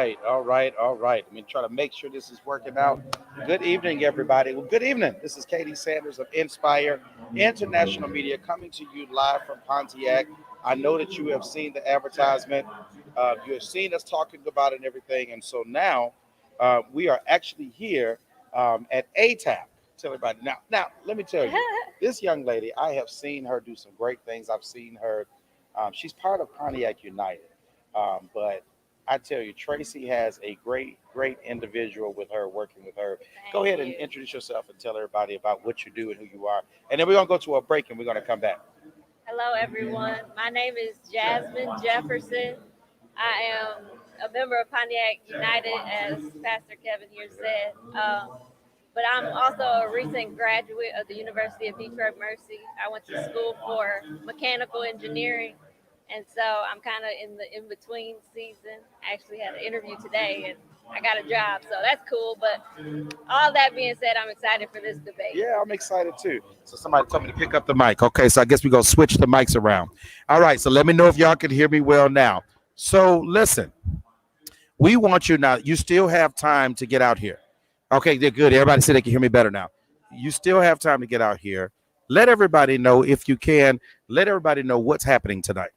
right, all right, all right. Let me try to make sure this is working out. Good evening, everybody. Well, good evening. This is Katie Sanders of Nspire International Media coming to you live from Pontiac. I know that you have seen the advertisement. You have seen us talking about it and everything. And so now we are actually here at ATAP. Tell everybody. Now, let me tell you, this young lady, I have seen her do some great things. I've seen her. She's part of Pontiac United. But I tell you, Tracy has a great, great individual with her, working with her. Go ahead and introduce yourself and tell everybody about what you do and who you are. And then we're going to go to a break and we're going to come back. Hello, everyone. My name is Jasmine Jefferson. I am a member of Pontiac United, as Pastor Kevin here said. But I'm also a recent graduate of the University of Detroit Mercy. I went to school for mechanical engineering. And so I'm kind of in the in-between season. I actually had an interview today and I got a job, so that's cool. But all that being said, I'm excited for this debate. Yeah, I'm excited too. So somebody told me to pick up the mic. Okay, so I guess we're going to switch the mics around. All right, so let me know if y'all can hear me well now. So listen, we want you now. You still have time to get out here. Okay, they're good. Everybody said they can hear me better now. You still have time to get out here. Let everybody know, if you can, let everybody know what's happening tonight.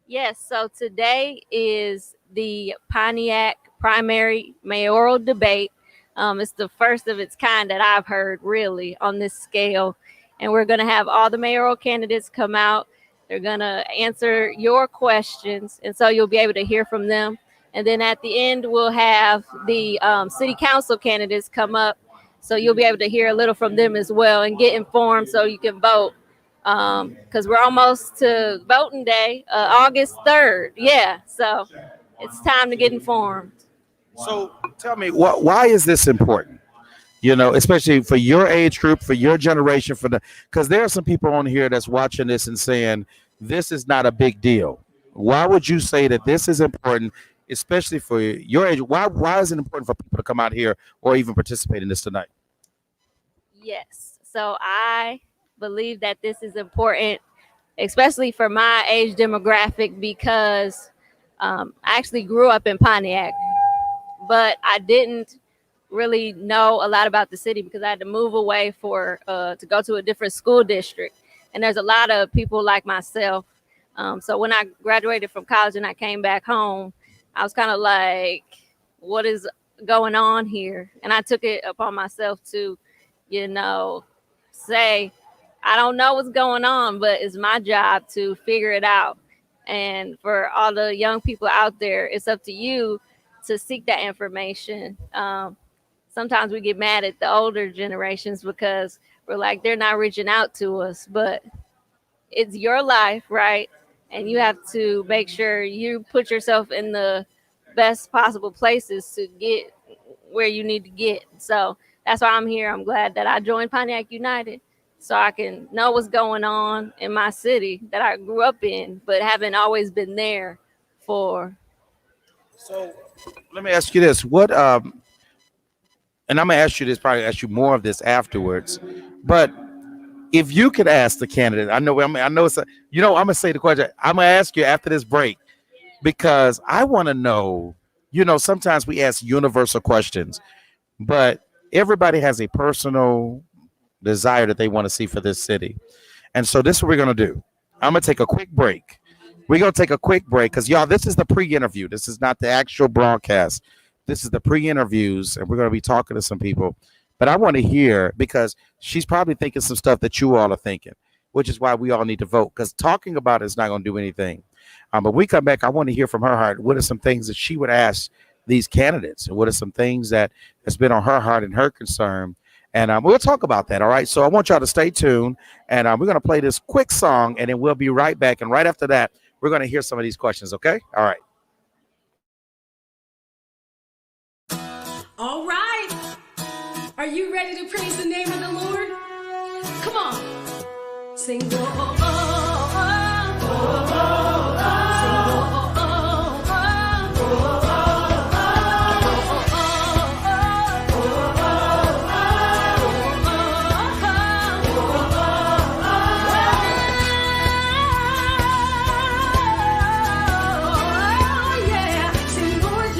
Yes, so today is the Pontiac primary mayoral debate. It's the first of its kind that I've heard, really, on this scale. And we're going to have all the mayoral candidates come out. They're going to answer your questions, and so you'll be able to hear from them. And then at the end, we'll have the city council candidates come up, so you'll be able to hear a little from them as well and get informed so you can vote. Because we're almost to voting day, August 3rd. Yeah, so it's time to get informed. So tell me, why is this important? You know, especially for your age group, for your generation, because there are some people on here that's watching this and saying this is not a big deal. Why would you say that this is important, especially for your age? Why is it important for people to come out here or even participate in this tonight? Yes, so I believe that this is important, especially for my age demographic, because I actually grew up in Pontiac, but I didn't really know a lot about the city because I had to move away to go to a different school district. And there's a lot of people like myself. So when I graduated from college and I came back home, I was kind of like, what is going on here? And I took it upon myself to, say, I don't know what's going on, but it's my job to figure it out. And for all the young people out there, it's up to you to seek that information. Sometimes we get mad at the older generations because we're like, they're not reaching out to us, but it's your life, right? And you have to make sure you put yourself in the best possible places to get where you need to get. So that's why I'm here. I'm glad that I joined Pontiac United, so I can know what's going on in my city that I grew up in, but haven't always been there for. So let me ask you this. What, and I'm going to ask you this, probably ask you more of this afterwards, but if you could ask the candidate, I know it's, I'm going to say the question. I'm going to ask you after this break, because I want to know, sometimes we ask universal questions, but everybody has a personal desire that they want to see for this city. And so this is what we're going to do. I'm going to take a quick break. We're going to take a quick break because, y'all, this is the pre-interview. This is not the actual broadcast. This is the pre-interviews, and we're going to be talking to some people. But I want to hear, because she's probably thinking some stuff that you all are thinking, which is why we all need to vote, because talking about it is not going to do anything. But when we come back, I want to hear from her heart. What are some things that she would ask these candidates? And what are some things that has been on her heart and her concern? And we'll talk about that. All right. So I want y'all to stay tuned, and we're going to play this quick song, and then we'll be right back. And right after that, we're going to hear some of these questions. OK. All right. All right. Are you ready to praise the name of the Lord? Come on. Sing. Oh, oh, oh, oh, oh, oh, oh. Lord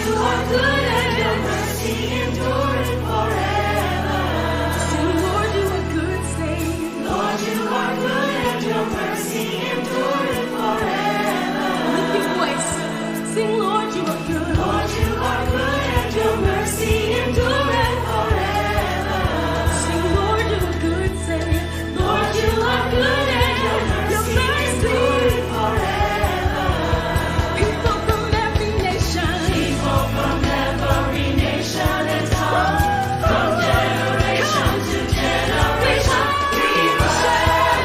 you are good and your mercy endureth forever. Sing, Lord, you are good, sing. Lord, you are good and your mercy endureth forever. Lift your voice. Sing, Lord, you are good. Lord, you are good and your mercy endureth forever. Sing, Lord, you are good, sing. Lord, you are good and your mercy endureth forever. People from every nation and tongue, from generation to generation, we worship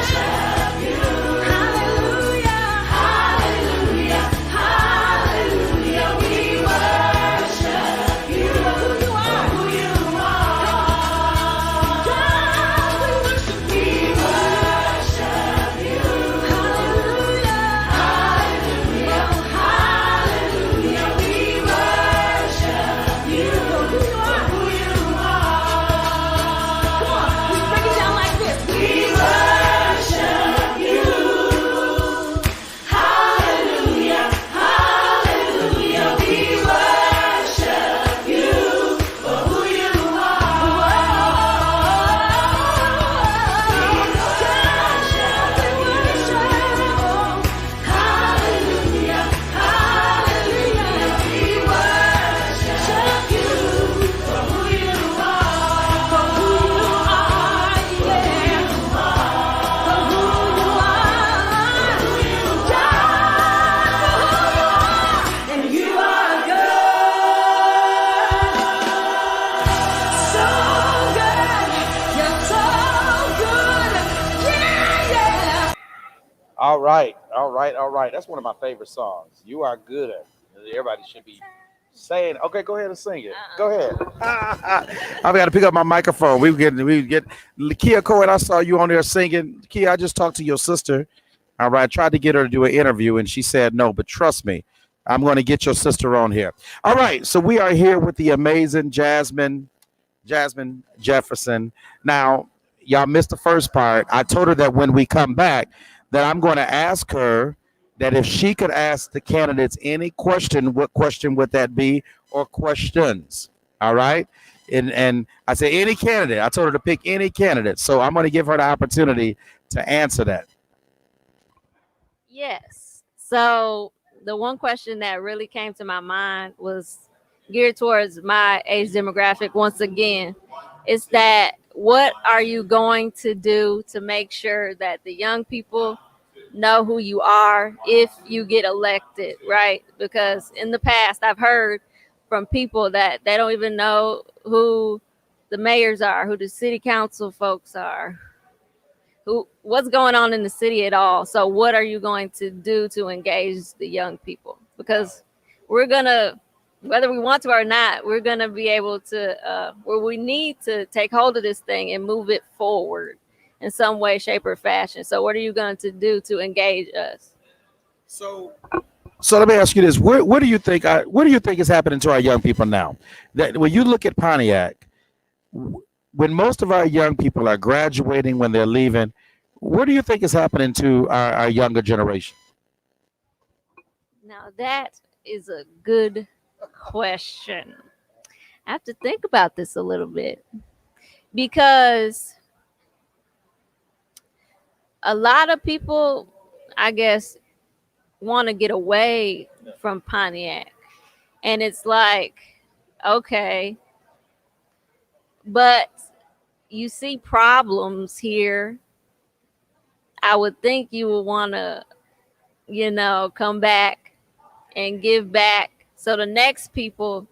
you. Hallelujah, hallelujah, hallelujah. We worship you. Who you are, who you are. God, we worship you. We worship you. Hallelujah, hallelujah, hallelujah. We worship you. Who you are, who you are. Come on, we break it down like this. We worship you. Hallelujah, hallelujah. We worship you for who you are. Hallelujah, hallelujah. We worship you for who you are. For who you are, yeah. For who you are. God, and you are good. So good. You're so good. Yeah, yeah. All right, all right, all right. That's one of my favorite songs. You are good. Everybody should be saying. Okay, go ahead and sing it. Go ahead. I've got to pick up my microphone. We get Kia Cohen. I saw you on there singing. Kia, I just talked to your sister. All right, I tried to get her to do an interview, and she said no. But trust me, I'm going to get your sister on here. All right, so we are here with the amazing Jasmine Jefferson. Now, y'all missed the first part. I told her that when we come back, that I'm going to ask her that if she could ask the candidates any question, what question would that be, or questions? All right. And I said any candidate. I told her to pick any candidate. So I'm going to give her the opportunity to answer that. Yes. So the one question that really came to my mind was geared towards my age demographic once again. Is that what are you going to do to make sure that the young people know who you are if you get elected, right? Because in the past, I've heard from people that they don't even know who the mayors are, who the city council folks are, what's going on in the city at all. So what are you going to do to engage the young people? Because we're gonna, whether we want to or not, we're gonna be able to where we need to take hold of this thing and move it forward in some way, shape, or fashion. So what are you going to do to engage us? So let me ask you this: what do you think? What do you think is happening to our young people now? That when you look at Pontiac, when most of our young people are graduating, when they're leaving, what do you think is happening to our younger generation? Now that is a good question. I have to think about this a little bit because a lot of people, I guess, want to get away from Pontiac. And it's like, okay, but you see problems here. I would think you would want to, come back and give back. So the next people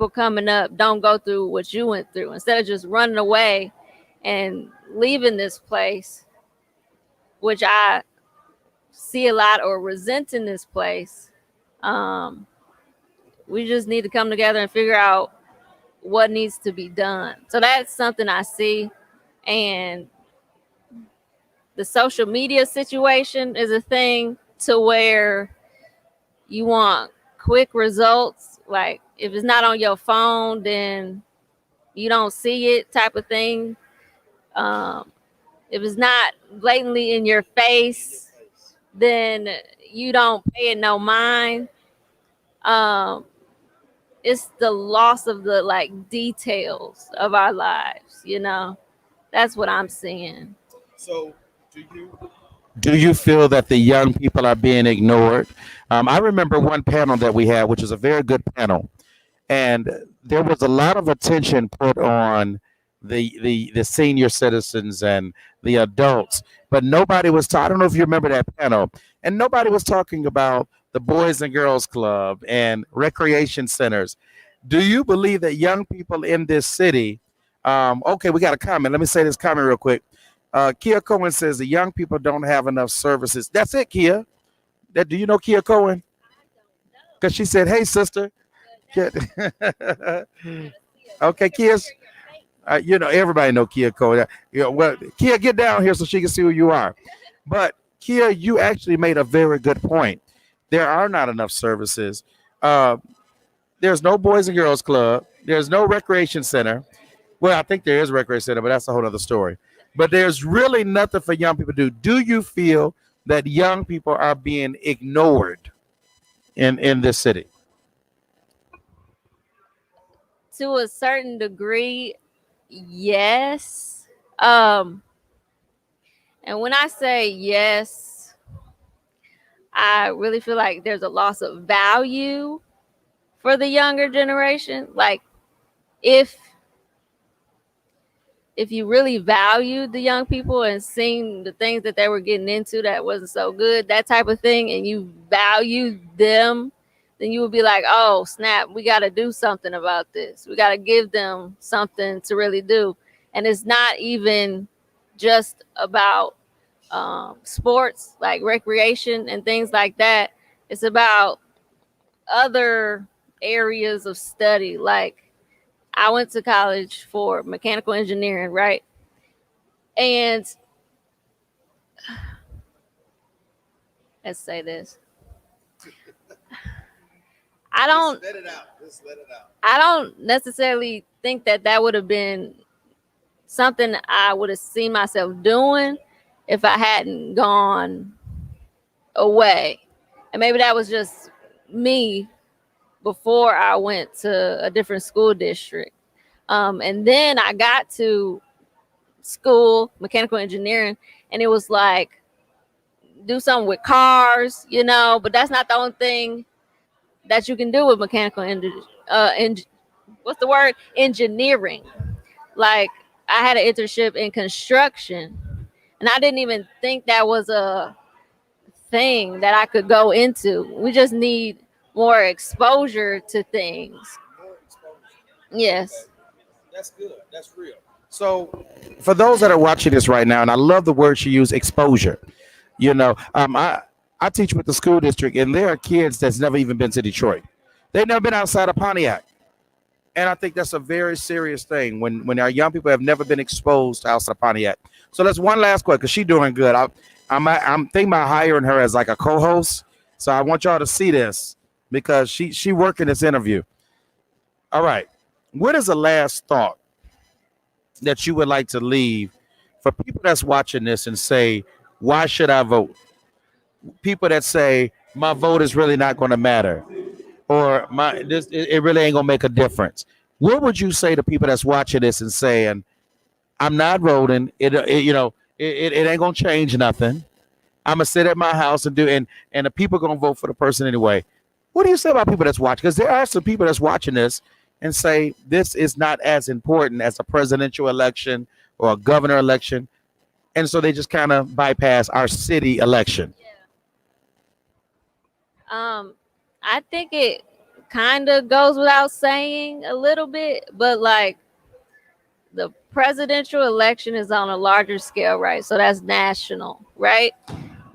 coming up don't go through what you went through. Instead of just running away and leaving this place, which I see a lot, or resenting this place, we just need to come together and figure out what needs to be done. So that's something I see. And the social media situation is a thing to where you want quick results. Like if it's not on your phone, then you don't see it, type of thing. If it's not blatantly in your face, then you don't pay it no mind. Um, it's the loss of the like details of our lives. That's what I'm seeing. So, do you feel that the young people are being ignored? I remember one panel that we had, which was a very good panel, and there was a lot of attention put on the senior citizens and the adults, but nobody was talking. I don't know if you remember that panel, and nobody was talking about the Boys and Girls Club and recreation centers. Do you believe that young people in this city? Okay, we got a comment. Let me say this comment real quick. Kia Cohen says the young people don't have enough services. That's it, Kia. That do you know Kia Cohen? Because she said, "Hey, sister." Kia- okay, Kia. Everybody know Kia Cohen. Well, Kia, get down here so she can see who you are. But Kia, you actually made a very good point. There are not enough services. Uh, there's no Boys and Girls Club. There's no recreation center. Well, I think there is a recreation center, but that's a whole other story. But there's really nothing for young people to do. Do you feel that young people are being ignored in this city? To a certain degree, yes. And when I say yes, I really feel like there's a loss of value for the younger generation. Like if you really valued the young people and seen the things that they were getting into that wasn't so good, that type of thing, and you valued them, then you would be like, oh, snap, we got to do something about this. We got to give them something to really do. And it's not even just about sports, like recreation and things like that. It's about other areas of study. Like I went to college for mechanical engineering, right? And let's say this. I don't Let it out. Just let it out. I don't necessarily think that would have been something I would have seen myself doing if I hadn't gone away. And maybe that was just me before I went to a different school district. And then I got to school, mechanical engineering, and it was like, do something with cars, but that's not the only thing that you can do with mechanical engineering. Like I had an internship in construction, and I didn't even think that was a thing that I could go into. We just need more exposure to things. More exposure. Yes. That's good. That's real. So, for those that are watching this right now, and I love the word she used, exposure. I teach with the school district, and there are kids that's never even been to Detroit. They've never been outside of Pontiac, and I think that's a very serious thing when our young people have never been exposed to outside of Pontiac. So that's one last question because she's doing good. I'm thinking about hiring her as like a co-host. So I want y'all to see this because she working this interview. All right, what is the last thought that you would like to leave for people that's watching this and say, why should I vote? People that say my vote is really not going to matter, or it really ain't gonna make a difference. What would you say to people that's watching this and saying, I'm not voting. It ain't gonna change nothing. I'm gonna sit at my house and the people gonna vote for the person anyway. What do you say about people that's watching? Because there are some people that's watching this and say this is not as important as a presidential election or a governor election, and so they just kind of bypass our city election. I think it kind of goes without saying a little bit, but like the presidential election is on a larger scale, right? So that's national, right?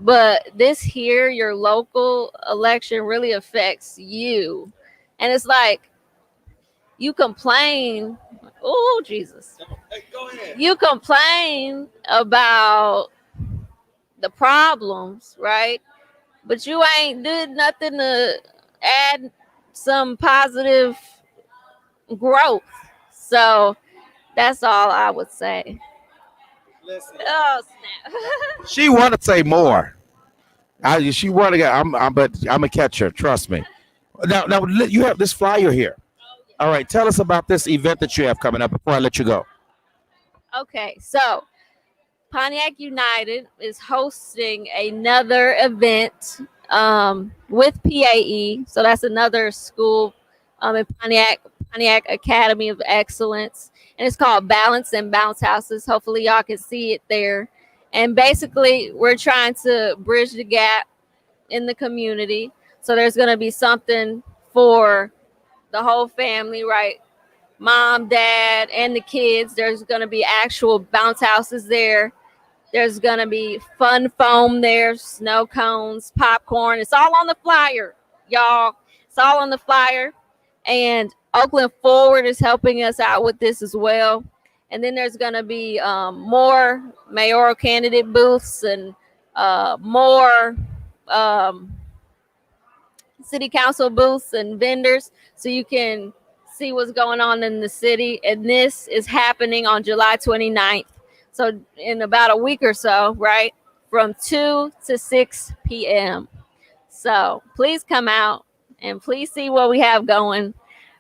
But this here, your local election really affects you. And it's like you complain. Oh, Jesus. Hey, go ahead. You complain about the problems, right? But you ain't did nothing to add some positive growth. So that's all I would say. Listen. Oh, snap. She want to say more. She want to get. But I'm a catcher. Trust me. Now, you have this flyer here. All right, tell us about this event that you have coming up before I let you go. Okay, so Pontiac United is hosting another event with PAE. So that's another school in Pontiac Academy of Excellence. And it's called Balance and Bounce Houses. Hopefully, y'all can see it there. And basically, we're trying to bridge the gap in the community. So there's going to be something for the whole family, right? Mom, dad, and the kids. There's going to be actual bounce houses there. There's going to be fun foam there, snow cones, popcorn. It's all on the flyer, y'all. It's all on the flyer. And Oakland Forward is helping us out with this as well. And then there's going to be more mayoral candidate booths and more city council booths and vendors, so you can see what's going on in the city. And this is happening on July 29th. So in about a week or so, right? From 2 to 6 p.m. So please come out and please see what we have going.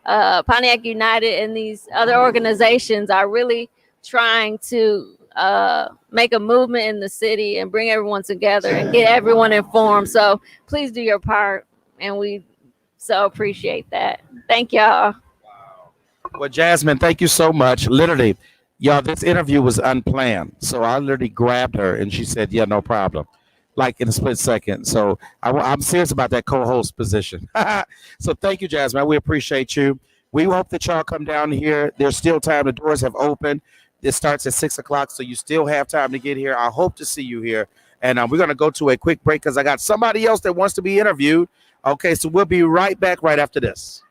Pontiac United and these other organizations are really trying to make a movement in the city and bring everyone together and get everyone informed. So please do your part. And we so appreciate that. Thank y'all. Well, Jasmine, thank you so much. Literally, y'all, this interview was unplanned. So I literally grabbed her and she said, yeah, no problem. Like in a split second. So I'm serious about that co-host position. So thank you, Jasmine. We appreciate you. We hope that y'all come down here. There's still time. The doors have opened. It starts at 6 o'clock. So you still have time to get here. I hope to see you here. And we're going to go to a quick break because I got somebody else that wants to be interviewed. Okay, so we'll be right back right after this.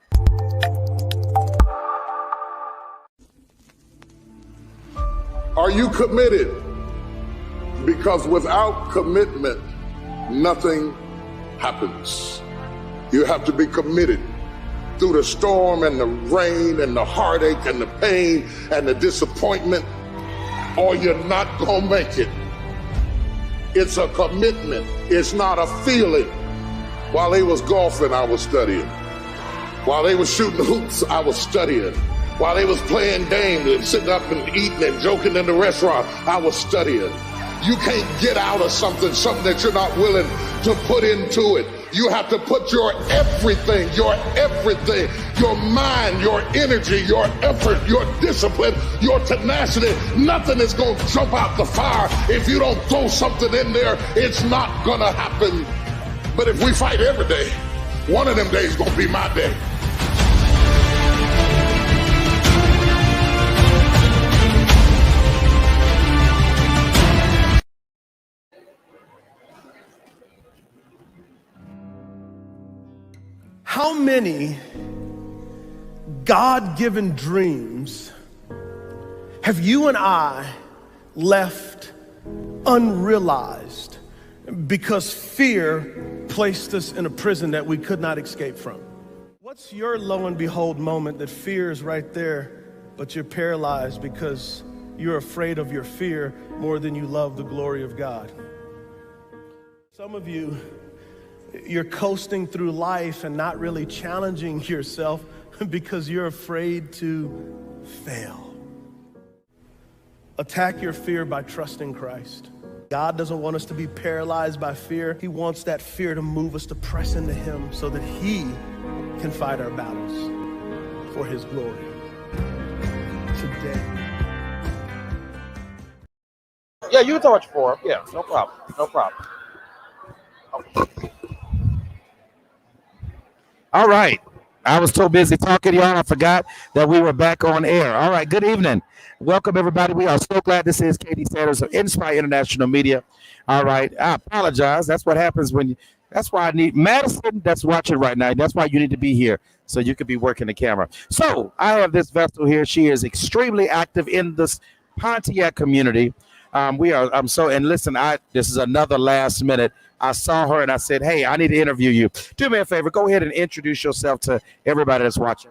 Are you committed? Because without commitment, nothing happens. You have to be committed through the storm and the rain and the heartache and the pain and the disappointment, or you're not gonna make it. It's a commitment. It's not a feeling. While they was golfing, I was studying. While they was shooting hoops, I was studying. While they was playing games and sitting up and eating and joking in the restaurant, I was studying. You can't get out of something that you're not willing to put into it. You have to put your everything, your mind, your energy, your effort, your discipline, your tenacity. Nothing is going to jump out the fire if you don't throw something in there. It's not going to happen. But if we fight every day, one of them days is going to be my day. How many God-given dreams have you and I left unrealized because fear placed us in a prison that we could not escape from? What's your lo and behold moment that fear is right there, but you're paralyzed because you're afraid of your fear more than you love the glory of God? Some of you, you're coasting through life and not really challenging yourself because you're afraid to fail. Attack your fear by trusting Christ. God doesn't want us to be paralyzed by fear. He wants that fear to move us to press into Him so that He can fight our battles for His glory. Today. Yeah, you can touch for him. Yeah, no problem. No problem. Okay. All right. I was so busy talking to y'all, I forgot that we were back on air. All right. Good evening. Welcome, everybody. We are so glad this is Katie Sanders of Nspire International Media. All right. I apologize. That's what happens that's why I need Madison that's watching right now. That's why you need to be here so you could be working the camera. So I have this vessel here. She is extremely active in this Pontiac community. And listen, this is another last minute. I saw her and I said, hey, I need to interview you. Do me a favor. Go ahead and introduce yourself to everybody that's watching.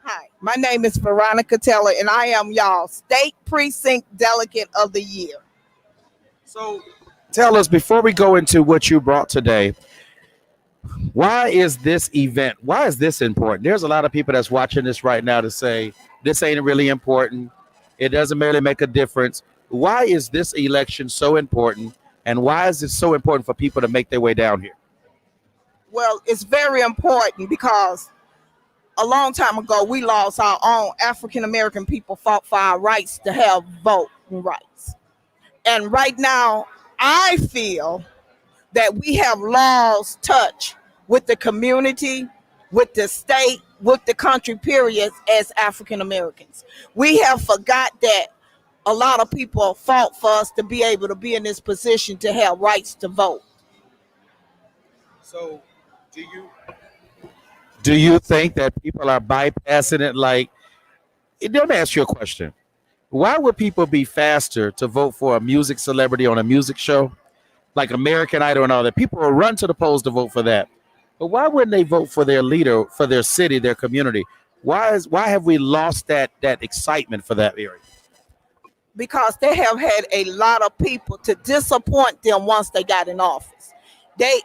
Hi, my name is Veronica Taylor, and I am y'all State Precinct Delegate of the Year. So tell us, before we go into what you brought today, Why is this event? Why is this important? There's a lot of people that's watching this right now to say this ain't really important. It doesn't really make a difference. Why is this election so important? And why is it so important for people to make their way down here? Well, it's very important because a long time ago we lost our own African American people fought for our rights to have voting rights. And right now, I feel that we have lost touch with the community, with the state, with the country, period, as African Americans. We have forgot that a lot of people fought for us to be able to be in this position to have rights to vote. So, do you think that people are bypassing it? Like, let me ask you a question. Why would people be faster to vote for a music celebrity on a music show, like American Idol and all that? People will run to the polls to vote for that. But why wouldn't they vote for their leader, for their city, their community? Why have we lost that excitement for that area? Because they have had a lot of people to disappoint them once they got in office. They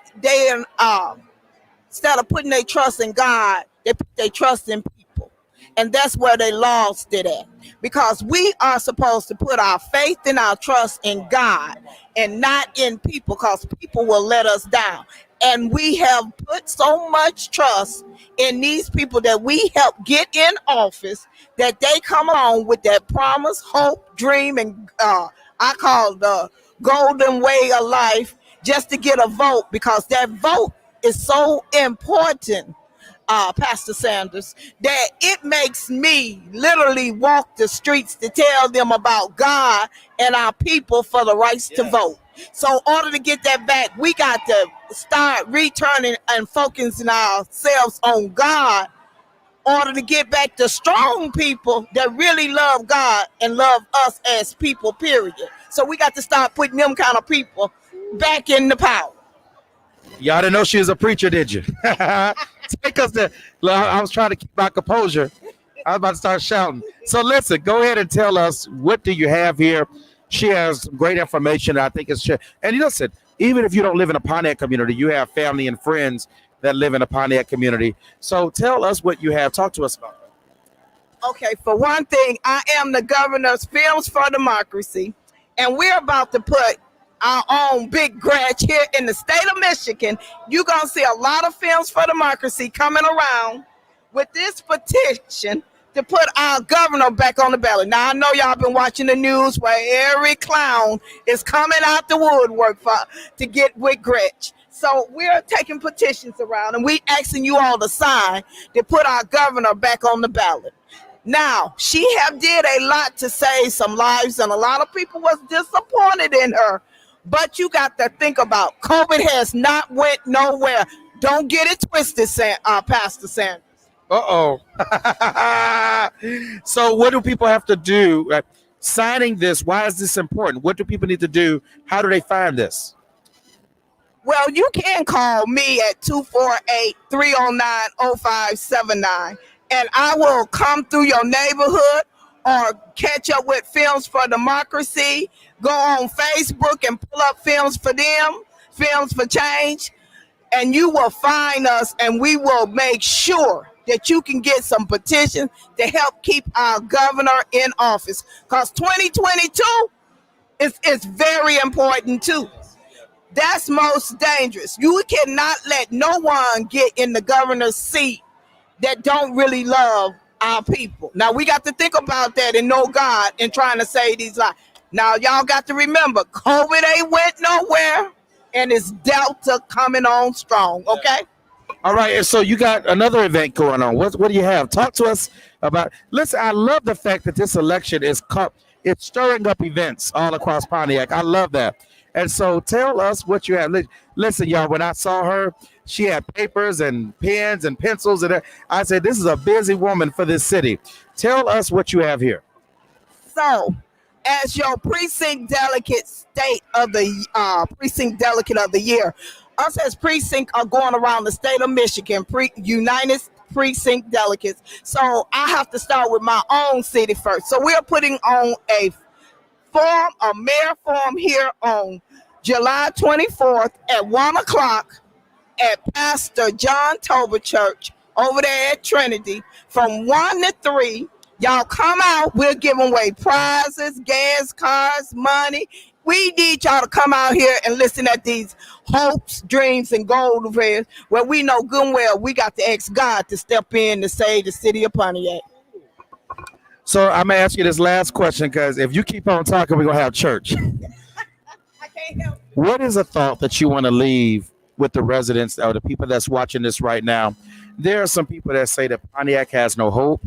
instead of putting their trust in God, they put their trust in people. And that's where they lost it at. Because we are supposed to put our faith and our trust in God and not in people, because people will let us down. And we have put so much trust in these people that we help get in office that they come on with that promise, hope, dream, and I call the golden way of life just to get a vote, because that vote is so important, Pastor Sanders, that it makes me literally walk the streets to tell them about God and our people for the rights to vote. So in order to get that back, we got to start returning and focusing ourselves on God in order to get back the strong people that really love God and love us as people, period. So we got to start putting them kind of people back in the power. Y'all didn't know she was a preacher, did you? Take us there. I was trying to keep my composure. I was about to start shouting. So listen, go ahead and tell us, what do you have here? She has great information. I think it's, and listen, even if you don't live in a Pontiac community, you have family and friends that live in a Pontiac community. So tell us what you have. Talk to us about it. Okay, for one thing, I am the governor's Films for Democracy, and we're about to put our own big grant here in the state of Michigan. You're going to see a lot of Films for Democracy coming around with this petition to put our governor back on the ballot. Now, I know y'all been watching the news where every clown is coming out the woodwork to get with Gretch. So we're taking petitions around, and we asking you all to sign to put our governor back on the ballot. Now, she have did a lot to save some lives, and a lot of people was disappointed in her. But you got to think about, COVID has not went nowhere. Don't get it twisted, Pastor Sanders. Uh-oh. So what do people have to do? Signing this, why is this important? What do people need to do? How do they find this? Well, you can call me at 248-309-0579, and I will come through your neighborhood or catch up with Films for Democracy. Go on Facebook and pull up Films for Them, Films for Change, and you will find us, and we will make sure that you can get some petitions to help keep our governor in office. Because 2022 is very important too. That's most dangerous. You cannot let no one get in the governor's seat that don't really love our people. Now, we got to think about that and know God and trying to save these lives. Now, y'all got to remember, COVID ain't went nowhere, and it's Delta coming on strong, okay? All right, and so you got another event going on. What do you have? Talk to us about. Listen, I love the fact that this election is it's stirring up events all across Pontiac. I love that. And so tell us what you have. Listen, y'all, when I saw her, she had papers and pens and pencils, and I said, this is a busy woman for this city. Tell us what you have here. So, as your precinct delegate precinct delegate of the year, us as precinct are going around the state of Michigan, United Precinct delegates. So I have to start with my own city first. So we're putting on a mayor forum here on July 24th at 1 o'clock at Pastor John Tober Church over there at Trinity from 1 to 3. Y'all come out. We're giving away prizes, gas cards, money. We need y'all to come out here and listen at these hopes, dreams, and gold affairs where we know good and well we got to ask God to step in to save the city of Pontiac. So I'm gonna ask you this last question because if you keep on talking, we're gonna have church. I can't help it. What is a thought that you want to leave with the residents or the people that's watching this right now? There are some people that say that Pontiac has no hope.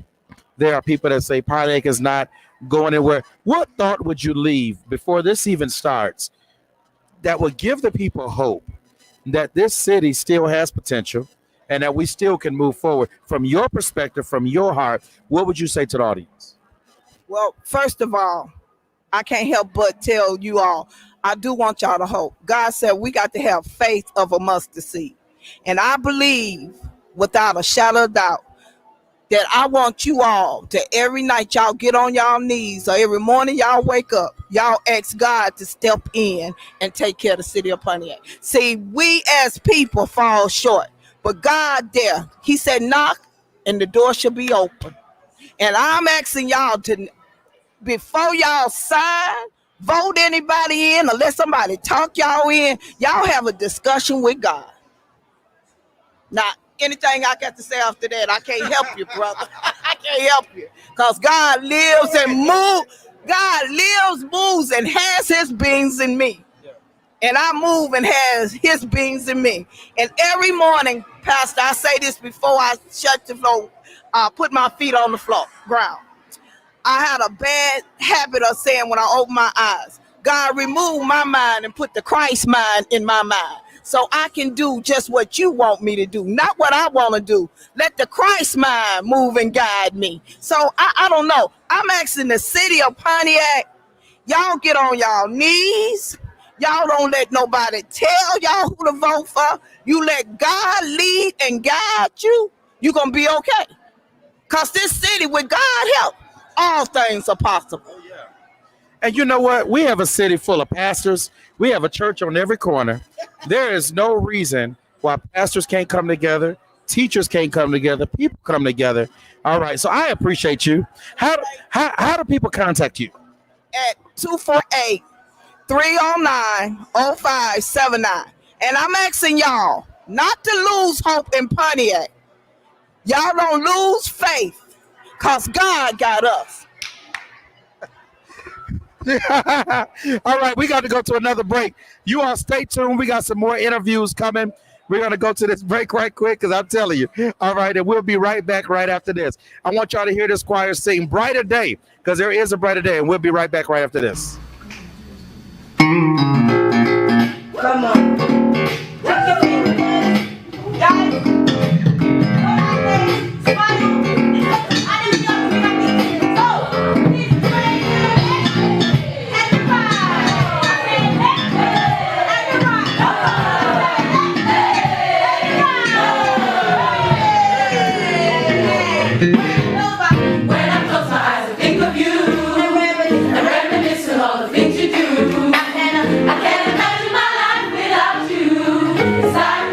There are people that say Pontiac is not going anywhere. What thought would you leave before this even starts that would give the people hope that this city still has potential and that we still can move forward? From your perspective, from your heart, what would you say to the audience? Well, first of all, I can't help but tell you all, I do want y'all to hope. God said we got to have faith of a mustard seed. And I believe without a shadow of doubt that I want you all to every night y'all get on y'all knees or every morning y'all wake up, y'all ask God to step in and take care of the city of Pontiac. See, we as people fall short, but God there, he said knock and the door shall be open. And I'm asking y'all to, before y'all sign, vote anybody in or let somebody talk y'all in, y'all have a discussion with God. Now, anything I got to say after that, I can't help you, brother. I can't help you. Because God lives and moves. God lives, moves, and has his beings in me. And I move and has his beings in me. And every morning, Pastor, I say this before I shut the floor, put my feet on the floor, ground. I had a bad habit of saying when I open my eyes, God, remove my mind and put the Christ mind in my mind. So I can do just what you want me to do, not what I want to do. Let the Christ mind move and guide me. So I don't know. I'm asking the city of Pontiac, y'all get on y'all knees. Y'all don't let nobody tell y'all who to vote for. You let God lead and guide you. You're going to be okay. Because this city, with God help, all things are possible. And you know what? We have a city full of pastors. We have a church on every corner. There is no reason why pastors can't come together, teachers can't come together, people come together. All right. So I appreciate you. How do people contact you? At 248-309-0579. And I'm asking y'all not to lose hope in Pontiac. Y'all don't lose faith because God got us. All right, we got to go to another break. You all stay tuned. We got some more interviews coming. We're going to go to this break right quick because I'm telling you. All right, and we'll be right back right after this. I want y'all to hear this choir sing Brighter Day because there is a brighter day, and we'll be right back right after this. Come on. Take your feet, guys. Smile. I didn't know we got me. So, please pray. And the when I close my eyes and think of you, and reminisce on all the things you do, I can't imagine my life without you. 'Cause I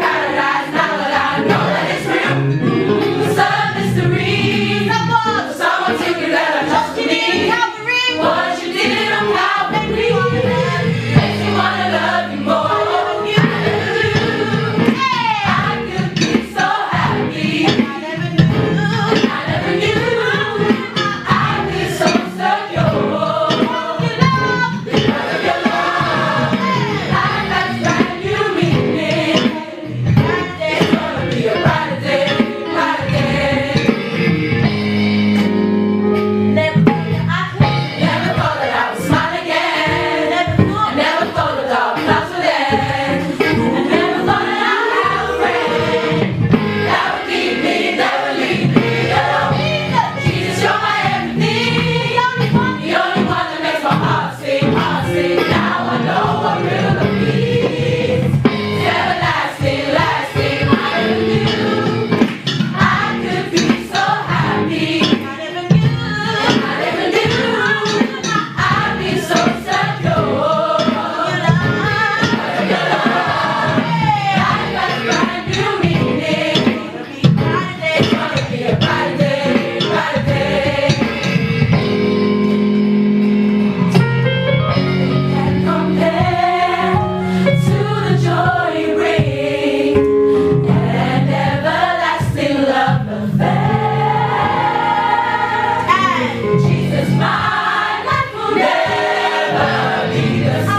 Jesus, my life will never be the same.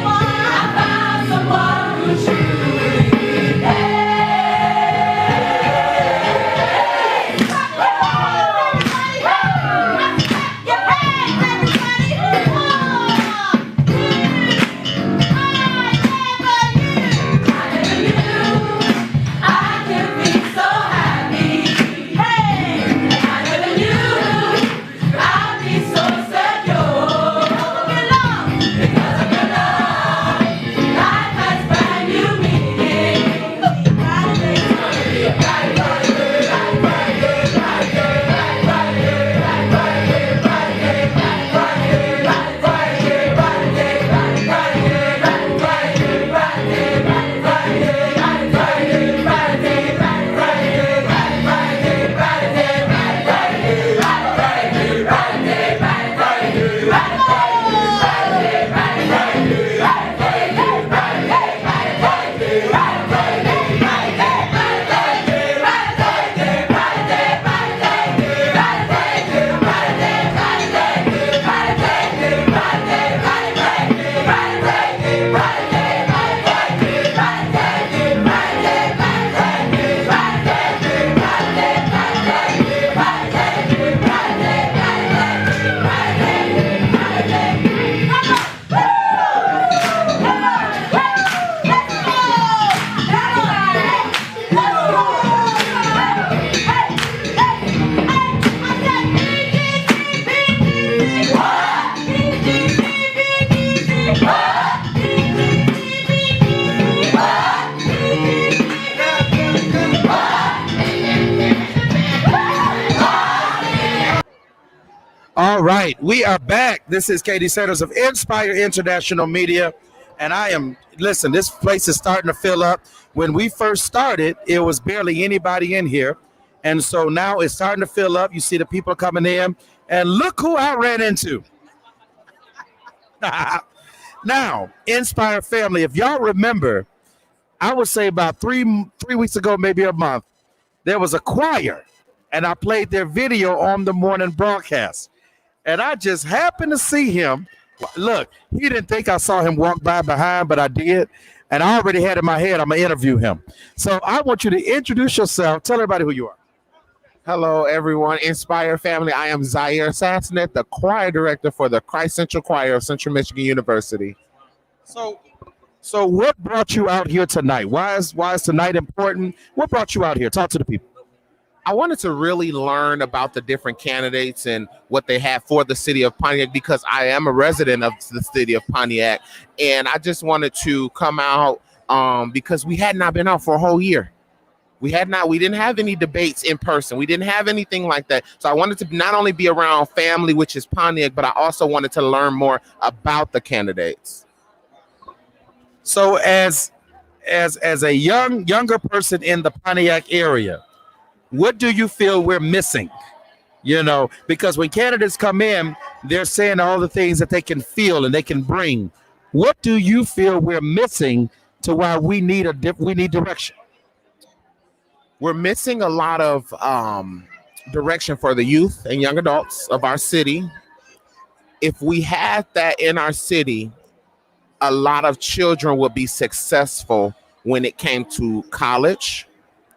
I found someone who truly I can be so happy. I never knew I'd be so secure. Because of your love, life has brand new meaning. All right, we are back. This is Katie Sanders of Nspire International Media, and listen, this place is starting to fill up. When we first started, it was barely anybody in here, and so now it's starting to fill up. You see the people coming in, and look who I ran into. Now, Nspire family, if y'all remember, I would say about three weeks ago, maybe a month, there was a choir, and I played their video on the morning broadcast. And I just happened to see him. Look, he didn't think I saw him walk by behind, but I did. And I already had in my head, I'm going to interview him. So I want you to introduce yourself. Tell everybody who you are. Hello, everyone. Inspire family. I am Zaire Sassnet, the choir director for the Christ Central Choir of Central Michigan University. So what brought you out here tonight? Why is tonight important? What brought you out here? Talk to the people. I wanted to really learn about the different candidates and what they have for the city of Pontiac because I am a resident of the city of Pontiac. And I just wanted to come out because we had not been out for a whole year. We didn't have any debates in person. We didn't have anything like that. So I wanted to not only be around family, which is Pontiac, but I also wanted to learn more about the candidates. So as a younger person in the Pontiac area, what do you feel we're missing? You know, because when candidates come in, they're saying all the things that they can feel and they can bring. What do you feel we're missing to why we need direction? We're missing a lot of direction for the youth and young adults of our city. If we had that in our city, a lot of children would be successful when it came to college,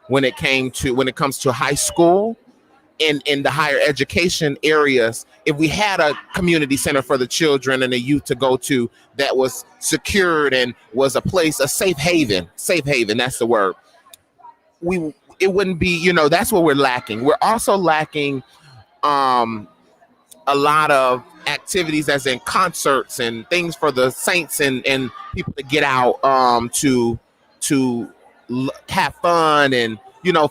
when it comes to high school, in the higher education areas. If we had a community center for the children and the youth to go to that was secured and was a safe haven, that's the word. It wouldn't be, that's what we're lacking. We're also lacking a lot of activities as in concerts and things for the saints and people to get out to have fun and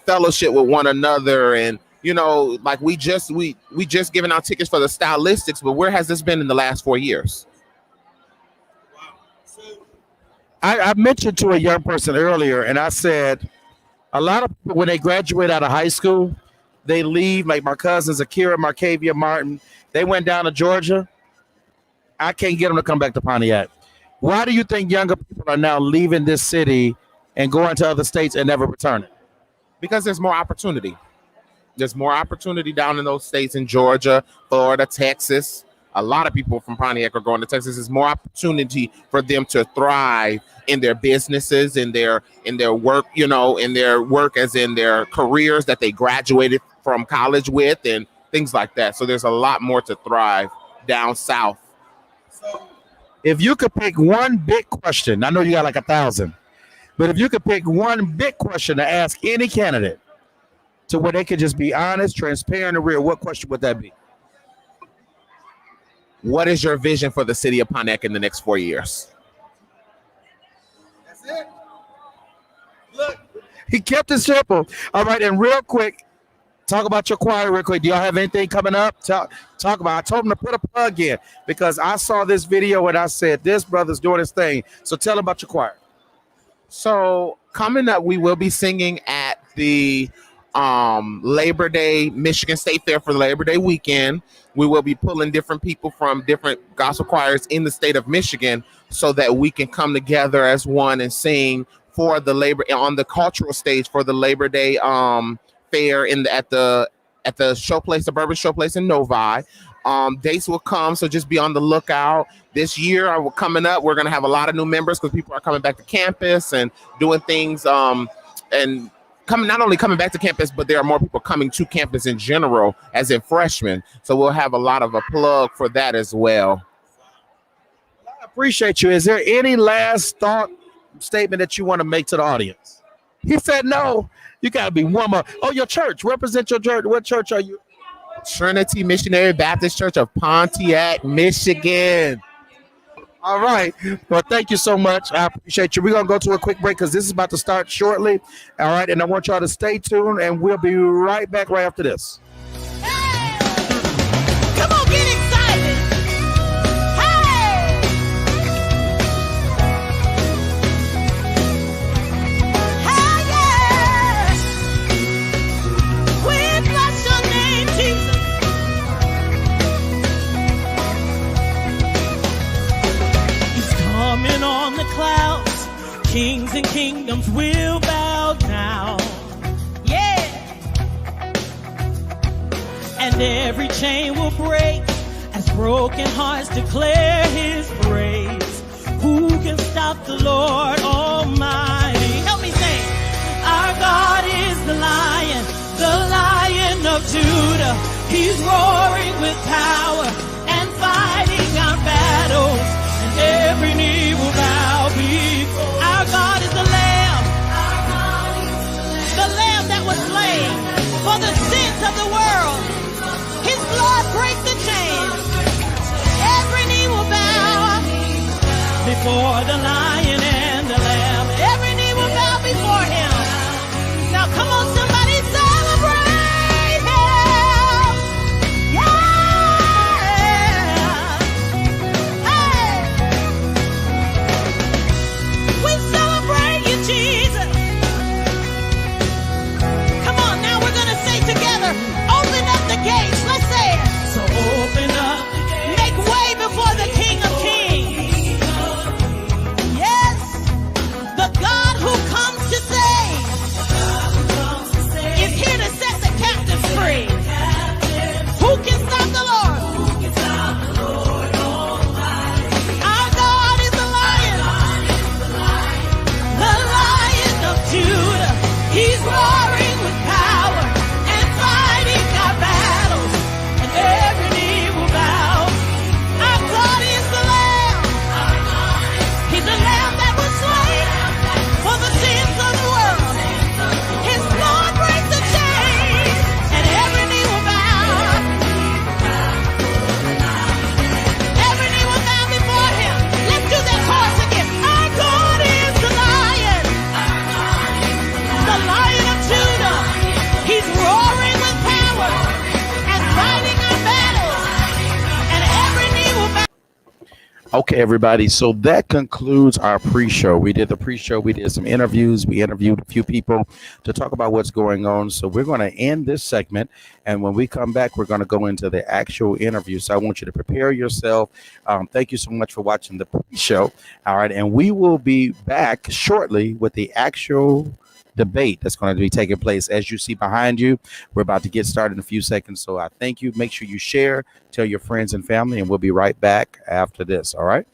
fellowship with one another. And like we just given out tickets for the stylistics, but where has this been in the last 4 years? I mentioned to a young person earlier, and I said a lot of people, when they graduate out of high school, they leave. Like my cousins Akira, Marcavia, Martin, they went down to Georgia. I can't get them to come back to Pontiac. Why do you think younger people are now leaving this city and going to other states and never returning? Because there's more opportunity. There's more opportunity down in those states in Georgia, Florida, Texas. A lot of people from Pontiac are going to Texas. There's more opportunity for them to thrive in their businesses, in their work, in their work as in their careers that they graduated from college with and things like that. So there's a lot more to thrive down south. If you could pick one big question, I know you got like 1,000, but if you could pick one big question to ask any candidate to where they could just be honest, transparent, and real, what question would that be? What is your vision for the city of Pontiac in the next 4 years? That's it. Look, he kept it simple. All right, and real quick, talk about your choir real quick. Do y'all have anything coming up? Talk about. I told him to put a plug in because I saw this video and I said, this brother's doing his thing. So tell him about your choir. So coming up, we will be singing at the Labor Day Michigan State Fair for the Labor Day weekend. We will be pulling different people from different gospel choirs in the state of Michigan so that we can come together as one and sing for the on the cultural stage for the Labor Day fair at the showplace, the Bourbon Showplace in Novi. Dates will come, so just be on the lookout. This year, coming up, we're going to have a lot of new members because people are coming back to campus and doing things and not only coming back to campus, but there are more people coming to campus in general, as in freshmen. So we'll have a lot of a plug for that as well. I appreciate you. Is there any last thought statement that you want to make to the audience? He said no. You got to be one more. Oh, your church. Represent your church. What church are you? Trinity Missionary Baptist Church of Pontiac, Michigan. All right. Well, thank you so much. I appreciate you. We're going to go to a quick break because this is about to start shortly. All right. And I want y'all to stay tuned, and we'll be right back right after this. Hey! Come on, get excited. Hey! Hey, yeah! We bless your name, Jesus. He's coming on the clouds. Kings and kingdoms will bow down. Yeah. And every chain will break as broken hearts declare his praise. Who can stop the Lord Almighty? Help me sing. Our God is the Lion of Judah. He's roaring with power and fighting our battles. And every knee will bow before. Our God is the Lamb. The Lamb that was slain for the sins of the world. His blood breaks the chains. Every knee will bow before the Lion and the Lamb. Every knee will bow before him. Now come on, somebody celebrate him. Yeah. Hey. We celebrate you, Jesus. Come on, now we're going to say together, open up the gates. Let's say it. So open up, make way before the King of Kings. Yes, the God who comes to save is here to set the captives free. Who can stop the Lord? Our God is the Lion of Judah. He's roaring with power and fighting our battles. And every knee will bow. Our God is the Lamb. He's the Lamb that was slain for the sins of the world. His blood breaks the chains, and every knee will bow. Every knee will bow before him. Let's do that chorus again. Our God is the Lion of Judah. He's roaring with power and fighting our battles, and every knee will bow. Okay, everybody. So that concludes our pre-show. We did the pre-show. We did some interviews. We interviewed a few people to talk about what's going on. So we're going to end this segment. And when we come back, we're going to go into the actual interview. So I want you to prepare yourself. Thank you so much for watching the pre-show. All right. And we will be back shortly with the actual debate that's going to be taking place as you see behind you. We're about to get started in a few seconds. So I thank you. Make sure you share, tell your friends and family, and we'll be right back after this. All right.